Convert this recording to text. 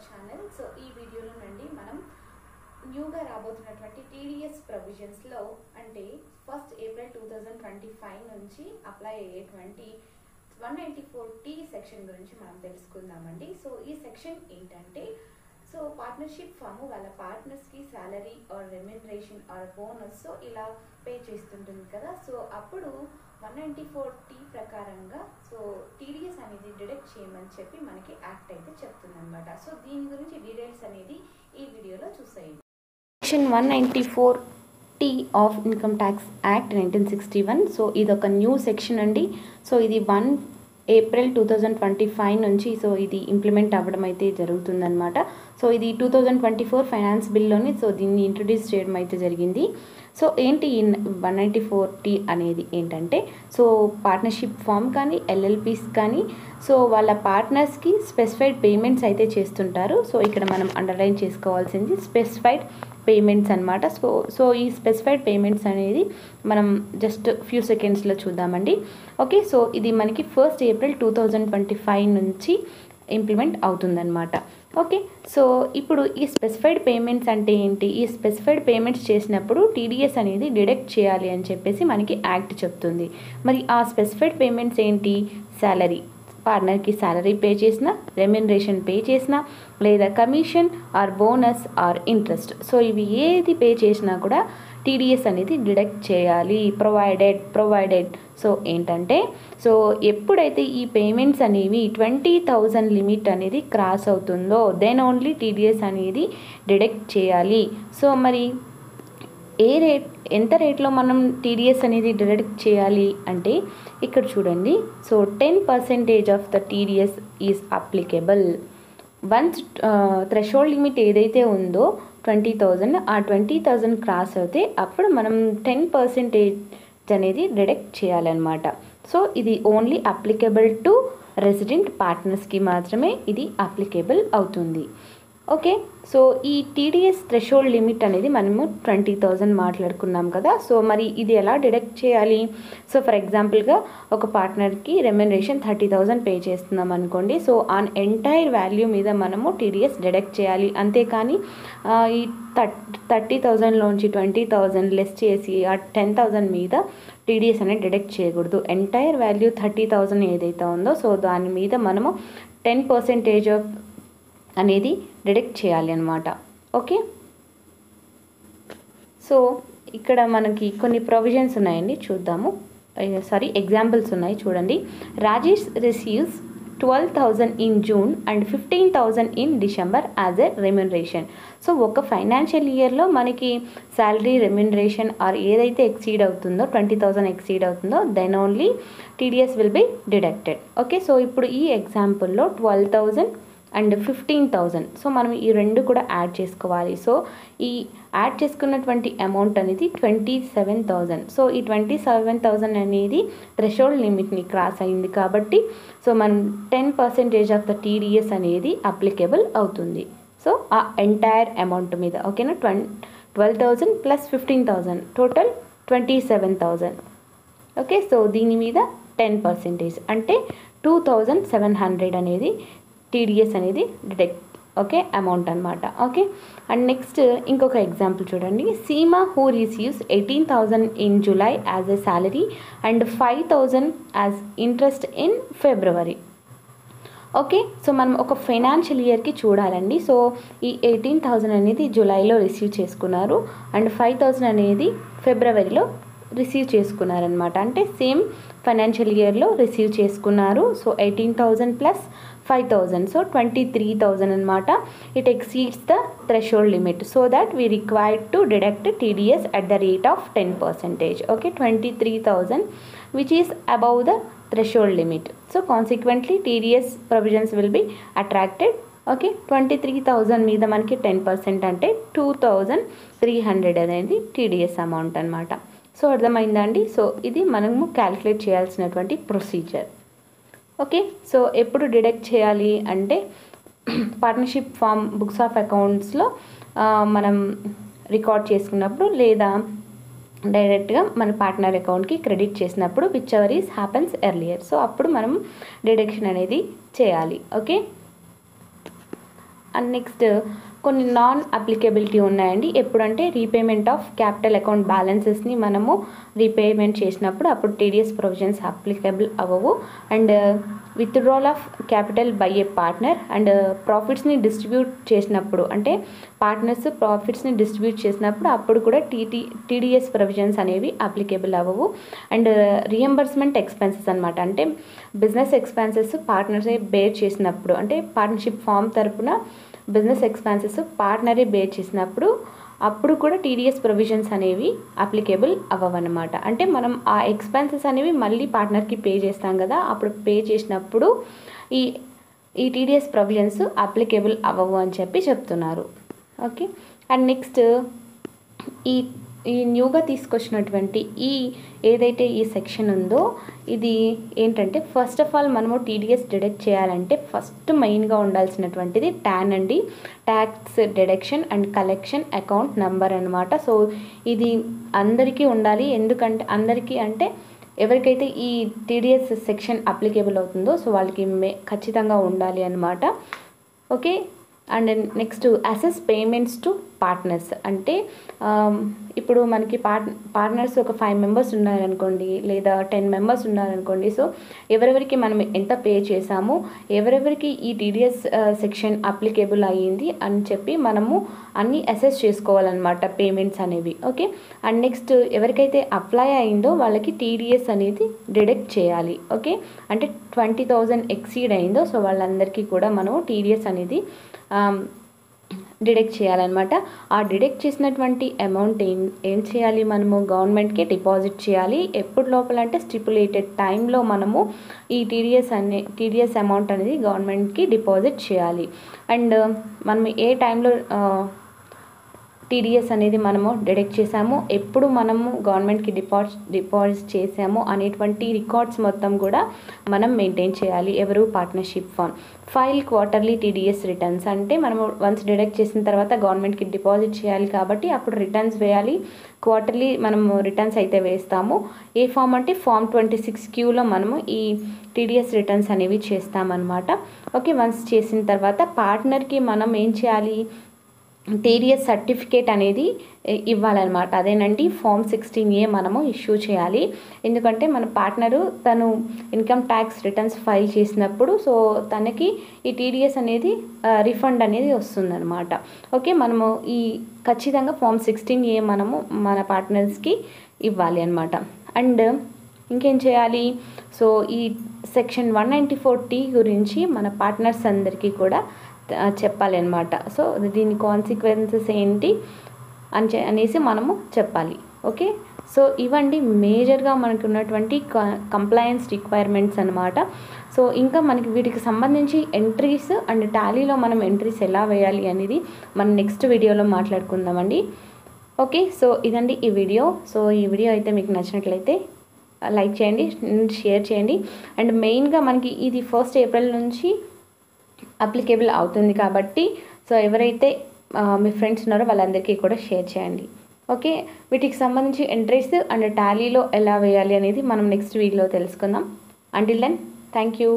Channel. So ఈ వీడియోలో నుండి మనం న్యూగా రాబోతున్నటువంటి టీడీఎస్ ప్రొవిజన్స్లో అంటే 1st ఏప్రిల్ 2025 నుంచి అప్లై అయ్యేటువంటి 194T సెక్షన్ గురించి మనం తెలుసుకుందామండి. సో ఈ సెక్షన్ ఏంటంటే పార్ట్నర్షిప్ ఫామ్ వాళ్ళ పార్ట్నర్స్కి salary or remuneration or bonus ఇలా పే చేస్తుంటుంది కదా. సో అప్పుడు 194T ప్రకారంగా టీడీఎస్ అనేది డిడక్ట్ చేయమని చెప్పి మనకి యాక్ట్ అయితే చెప్తుంది అనమాట. సో దీని గురించి డీటెయిల్స్ అనేది ఈ వీడియోలో చూసేయండి. Section 194T of income tax act 1961. So ఇది ఒక న్యూ సెక్షన్ అండి. సో ఇది 1 ఏప్రిల్ 2025 నుంచి ఇది ఇంప్లిమెంట్ అవ్వడం అయితే జరుగుతుందన్నమాట. సో ఇది 2024 ఫైనాన్స్ బిల్లోని దీన్ని ఇంట్రడ్యూస్ చేయడం అయితే జరిగింది. సో ఏంటి 194T అనేది ఏంటంటే పార్ట్నర్షిప్ ఫామ్ కానీ ఎల్ఎల్పీస్ కానీ వాళ్ళ పార్ట్నర్స్కి స్పెసిఫైడ్ పేమెంట్స్ అయితే చేస్తుంటారు. సో ఇక్కడ మనం అండర్లైన్ చేసుకోవాల్సింది స్పెసిఫైడ్ పేమెంట్స్ అనమాట. సో ఈ స్పెసిఫైడ్ పేమెంట్స్ అనేది మనం జస్ట్ ఫ్యూ సెకండ్స్లో చూద్దామండి. ఓకే, సో ఇది మనకి 1st ఏప్రిల్ 2025 నుంచి ఇంప్లిమెంట్ అవుతుందన్నమాట. ఓకే, సో ఇప్పుడు ఈ స్పెసిఫైడ్ పేమెంట్స్ అంటే ఏంటి? ఈ స్పెసిఫైడ్ పేమెంట్స్ చేసినప్పుడు టీడీఎస్ అనేది డిడక్ట్ చేయాలి అని చెప్పేసి మనకి యాక్ట్ చెప్తుంది. మరి ఆ స్పెసిఫైడ్ పేమెంట్స్ ఏంటి? సాలరీ, పార్ట్నర్కి సాలరీ పే చేసిన, రెమ్యునరేషన్ పే చేసిన, లేదా commission or bonus or interest. So ఇవి ఏది పే చేసినా కూడా టీడీఎస్ అనేది డిడక్ట్ చేయాలి. ప్రొవైడెడ్ సో ఏంటంటే ఎప్పుడైతే ఈ పేమెంట్స్ అనేవి 20,000 లిమిట్ అనేది క్రాస్ అవుతుందో దెన్ ఓన్లీ టీడీఎస్ అనేది డిడక్ట్ చేయాలి. సో మరి ఎంత రేట్లో మనం టీడీఎస్ అనేది డిడక్ట్ చేయాలి అంటే ఇక్కడ చూడండి. 10% of the TDS is applicable. Once threshold limit ఏదైతే ఉందో 20,000, ఆ 20,000 క్రాస్ అవుతే అప్పుడు మనం 10% అనేది డిడక్ట్ చేయాలన్నమాట. సో ఇది ఓన్లీ అప్లికేబుల్ టు రెసిడెంట్ పార్ట్నర్స్కి మాత్రమే ఇది అప్లికేబుల్ అవుతుంది. ఓకే, సో ఈ టీడీఎస్ థ్రెషోల్డ్ లిమిట్ అనేది మనము 20,000 మాట్లాడుకున్నాం కదా. సో మరి ఇది ఎలా డిడక్ట్ చేయాలి? సో ఫర్ ఎగ్జాంపుల్గా ఒక పార్ట్నర్కి రెమ్యునరేషన్ 30,000 పే చేస్తున్నాం అనుకోండి. సో ఆన్ ఎంటైర్ వాల్యూ మీద మనము టీడీఎస్ డిడక్ట్ చేయాలి. అంతేకాని ఈ 30,000లోంచి 20,000 లెస్ చేసి ఆ 10,000 మీద టీడీఎస్ అనేది డిడక్ట్ చేయకూడదు. ఎంటైర్ వాల్యూ 30,000 ఏదైతే ఉందో దాని మీద మనము 10% ఆఫ్ అనేది డిడక్ట్ చేయాలి అన్నమాట. ఓకే, సో ఇక్కడ మనకి కొన్ని ప్రొవిజన్స్ ఉన్నాయండి, చూద్దాము. ఎగ్జాంపుల్స్ ఉన్నాయి చూడండి. Rajesh receives 12,000 in June and 15,000 in December as a remuneration. So ఒక ఫైనాన్షియల్ ఇయర్లో మనకి శాలరీ, రెమ్యునరేషన్ ఆర్ ఏదైతే ఎక్సీడ్ అవుతుందో 20,000 ఎక్సీడ్ అవుతుందో then only TDS will be deducted. Okay, so ఇప్పుడు ఈ ఎగ్జాంపుల్లో 12,000 అండ్ 15,000. సో మనం ఈ రెండు కూడా యాడ్ చేసుకోవాలి. సో ఈ యాడ్ చేసుకున్నటువంటి అమౌంట్ అనేది 27,000. సో ఈ 27,000 అనేది థ్రెషోల్డ్ లిమిట్ని క్రాస్ అయింది కాబట్టి మనం 10% ఆఫ్ ద టీడీఎస్ అనేది అప్లికేబుల్ అవుతుంది. సో ఆ ఎంటైర్ అమౌంట్ మీద. ఓకేనా, 12,000 ప్లస్ 15,000 టోటల్ 27,000. ఓకే, సో దీని మీద 10% అంటే 2,700 అనేది టీడీఎస్ అనేది డిడక్ట్ అమౌంట్ అనమాట. ఓకే, అండ్ నెక్స్ట్ ఇంకొక ఎగ్జాంపుల్ చూడండి. Seema who receives 18,000 in July as a salary and 5,000 as interest in February. Okay, so మనం ఒక ఫైనాన్షియల్ ఇయర్కి చూడాలండి. సో ఈ 18,000 అనేది జూలైలో రిసీవ్ చేసుకున్నారు అండ్ 5,000 అనేది ఫిబ్రవరిలో రిసీవ్ చేసుకున్నారనమాట. అంటే సేమ్ ఫైనాన్షియల్ ఇయర్లో రిసీవ్ చేసుకున్నారు. సో 18,000 ప్లస్ 5,000, సో 23,000 అనమాట. It exceeds the threshold limit so that we required to deduct TDS at the rate of 10%. Okay, 23,000 which is above the threshold limit. So consequently TDS provisions will be attracted. Okay, 23,000 మీద మనకి 10% అంటే 2,300 అనేది TDS amount అనమాట. So అర్థమైందా అండి? So ఇది మనము calculate చేయాల్సినటువంటి ప్రొసీజర్. ఓకే, సో ఎప్పుడు డిడక్ట్ చేయాలి అంటే పార్ట్నర్షిప్ ఫామ్ బుక్స్ ఆఫ్ అకౌంట్స్లో మనం రికార్డ్ చేసుకున్నప్పుడు లేదా డైరెక్ట్గా మన పార్ట్నర్ అకౌంట్కి క్రెడిట్ చేసినప్పుడు whichever is happens earlier. So అప్పుడు మనం డిడక్షన్ అనేది చేయాలి. ఓకే, అండ్ నెక్స్ట్ కొన్ని నాన్ అప్లికేబిలిటీ ఉన్నాయండి. ఎప్పుడంటే రీపేమెంట్ ఆఫ్ క్యాపిటల్ అకౌంట్ బ్యాలెన్సెస్ని మనము రీపేమెంట్ చేసినప్పుడు అప్పుడు టీడీఎస్ ప్రొవిజన్స్ అప్లికబుల్ అవ్వవు. And withdrawal of capital by a partner and ప్రాఫిట్స్ని డిస్ట్రిబ్యూట్ చేసినప్పుడు, అంటే పార్ట్నర్స్ ప్రాఫిట్స్ని డిస్ట్రిబ్యూట్ చేసినప్పుడు అప్పుడు కూడా టీడీఎస్ ప్రొవిజన్స్ అనేవి అప్లికేబుల్ అవ్వవు. అండ్ రియంబర్స్మెంట్ ఎక్స్పెన్సెస్ అనమాట, అంటే బిజినెస్ ఎక్స్పెన్సెస్ పార్ట్నర్సే బేర్ చేసినప్పుడు, అంటే పార్ట్నర్షిప్ ఫామ్ తరపున బిజినెస్ ఎక్స్పెన్సెస్ పార్ట్నరే బేర్ చేసినప్పుడు అప్పుడు కూడా టీడీఎస్ ప్రొవిజన్స్ అనేవి అప్లికేబుల్ అవ్వవన్నమాట. అంటే మనం ఆ ఎక్స్పెన్సెస్ అనేవి మళ్ళీ పార్ట్నర్కి పే చేస్తాం కదా, అప్పుడు పే చేసినప్పుడు ఈ టీడీఎస్ ప్రొవిజన్స్ అప్లికేబుల్ అవ్వవు అని చెప్పి చెప్తున్నారు. ఓకే. అండ్ నెక్స్ట్ ఈ న్యూగా తీసుకొచ్చినటువంటి ఏదైతే ఈ సెక్షన్ ఉందో ఇది ఏంటంటే, ఫస్ట్ ఆఫ్ ఆల్ మనము టీడీఎస్ డిడక్ట్ చేయాలంటే ఫస్ట్ మెయిన్గా ఉండాల్సినటువంటిది ట్యాన్ అండి, tax deduction and collection account number అనమాట. సో ఇది అందరికీ ఉండాలి. ఎందుకంటే అందరికీ అంటే ఎవరికైతే ఈ టీడీఎస్ సెక్షన్ అప్లికేబుల్ అవుతుందో సో వాళ్ళకి ఖచ్చితంగా ఉండాలి అనమాట. Okay. And next assess payments to partners, అంటే ఇప్పుడు మనకి పార్ట్నర్స్ ఒక 5 మెంబర్స్ ఉన్నారనుకోండి, లేదా 10 మెంబర్స్ ఉన్నారనుకోండి. సో ఎవరెవరికి మనం ఎంత పే చేసామో, ఎవరెవరికి ఈ టీడీఎస్ సెక్షన్ అప్లికేబుల్ అయ్యింది అని చెప్పి మనము అన్నీ అసెస్ చేసుకోవాలన్నమాట, పేమెంట్స్ అనేవి. ఓకే. అండ్ నెక్స్ట్ ఎవరికైతే అప్లై అయిందో వాళ్ళకి టీడీఎస్ అనేది డిడక్ట్ చేయాలి. ఓకే. అంటే 20,000 ఎక్సీడ్ అయిందో సో వాళ్ళందరికీ కూడా మనం టీడీఎస్ అనేది డిడక్ట్ చేయాలన్నమాట. ఆ డిడక్ట్ చేసినటువంటి అమౌంట్ ఏం చేయాలి, మనము గవర్నమెంట్కి డిపాజిట్ చేయాలి. ఎప్పుడు లోపల అంటే స్టిపులేటెడ్ టైంలో మనము ఈ టీడీఎస్ అమౌంట్ అనేది గవర్నమెంట్కి డిపాజిట్ చేయాలి. అండ్ మనం ఏ టైంలో టీడీఎస్ అనేది మనము డిడక్ట్ చేసాము, ఎప్పుడు మనము గవర్నమెంట్కి డిపాజిట్ చేసాము అనేటువంటి రికార్డ్స్ మొత్తం కూడా మనం మెయింటైన్ చేయాలి. ఎవరు partnership firm file quarterly TDS returns, అంటే మనము వన్స్ డిడక్ట్ చేసిన తర్వాత గవర్నమెంట్కి డిపాజిట్ చేయాలి కాబట్టి అప్పుడు రిటర్న్స్ వేయాలి. క్వార్టర్లీ మనము రిటర్న్స్ అయితే వేస్తాము. ఏ ఫామ్ అంటే ఫామ్ 26Qలో మనము ఈ టీడీఎస్ రిటర్న్స్ అనేవి చేస్తామన్నమాట. ఓకే. వన్స్ చేసిన తర్వాత పార్ట్నర్కి మనం ఏం చేయాలి, టీడీఎస్ సర్టిఫికేట్ అనేది ఇవ్వాలన్నమాట. అదేనండి ఫామ్ 16A మనము ఇష్యూ చేయాలి. ఎందుకంటే మన పార్ట్నరు తను ఇన్కమ్ ట్యాక్స్ రిటర్న్స్ ఫైల్ చేసినప్పుడు సో తనకి ఈ టీడీఎస్ అనేది రిఫండ్ అనేది వస్తుందన్నమాట. ఓకే. మనము ఖచ్చితంగా ఫామ్ 16A మనము మన పార్ట్నర్స్కి ఇవ్వాలి అనమాట. అండ్ ఇంకేం చేయాలి, సో ఈ సెక్షన్ 194T గురించి మన పార్ట్నర్స్ అందరికీ కూడా చెప్పాలి అనమాట. సో దీని కాన్సిక్వెన్సెస్ ఏంటి అనేసి మనము చెప్పాలి. ఓకే. సో ఇవండి మేజర్గా మనకు ఉన్నటువంటి కంప్లయన్స్ రిక్వైర్మెంట్స్ అనమాట. సో ఇంకా మనకి వీటికి సంబంధించి ఎంట్రీస్ అండ్ టాలీలో మనం ఎంట్రీస్ ఎలా వేయాలి అనేది మనం నెక్స్ట్ వీడియోలో మాట్లాడుకుందామండి. ఓకే. సో ఇదండి ఈ వీడియో. సో ఈ వీడియో అయితే మీకు నచ్చినట్లయితే లైక్ చేయండి, షేర్ చేయండి. అండ్ మెయిన్గా మనకి ఇది 1st ఏప్రిల్ నుంచి అప్లికేబుల్ అవుతుంది కాబట్టి సో ఎవరైతే మీ ఫ్రెండ్స్ ఉన్నారో వాళ్ళందరికీ కూడా షేర్ చేయండి. ఓకే. వీటికి సంబంధించి ఎంట్రీస్ అండ్ టాలీలో ఎలా వేయాలి అనేది మనం నెక్స్ట్ వీడియోలో తెలుసుకుందాం. Until then thank you.